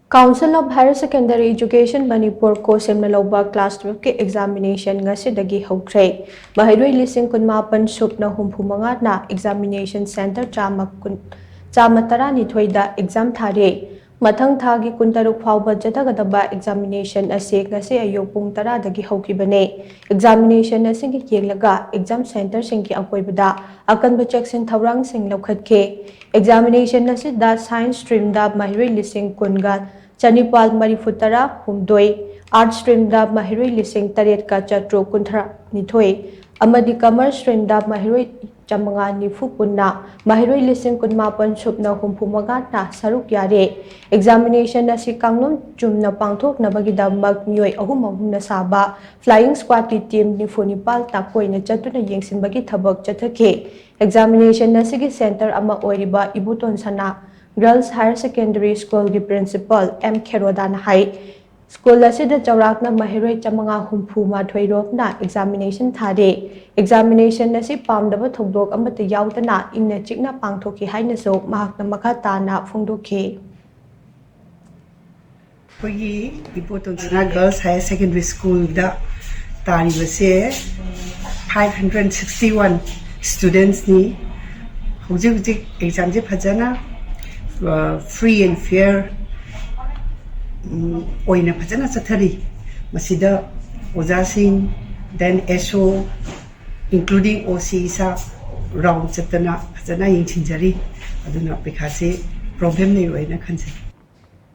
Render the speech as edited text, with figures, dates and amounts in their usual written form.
Council of Higher Secondary Education Manipur Cohsem Louba Class 12 ke examination Ngasidagi Houkhre Maheiroi lishing supna humpumanga na examination center chama tara nithoida exam thari mathang thagi kuntaruk phawba jatagadaba examination ase ngase ayok pung tara dagi hokibane examination asing ki yenglaga exam center singki akoibada akanba checksin thaurang sing lokhatke examination asida science stream da Maheiroi lishing kunga Chanipal Marifutara Humdoi Art Stream da Maheiroi lishing Tariet ka Chatro Kunthra Nithoi Amadi Commerce Stream da Maheiroi Chamanga Nifu Punna Maheiroi lishing Kunmapan Supna Humpumaga na Saruk Yare Examination na si Kanglom Jumna Pangthok na bagida Magmiyoi Ahumahum na Saba Flying Squad team Nifu Nipal Takoi na Chatu na Yengsin bagi Thabak Chatake Examination na sige center ama oiriba Ibuton Sana Girls Higher Secondary School ki Principal M. Kerodan Hai School asida chaurakna Maheiroi chamanga humpu mathoi na examination thade examination na si pamdaba thogdok amata yaudana ingna chikna pangthoki haina so mahakna makha tana phongdokhe Kogi Ibuton Girls Higher Secondary School da tari base 561 students ni hujik exam je phajana free and fair oina phajana chathari masida ojasing then SO including OC sa round chatana phajana yingchinjari aduna pekhase problem nei oina khanse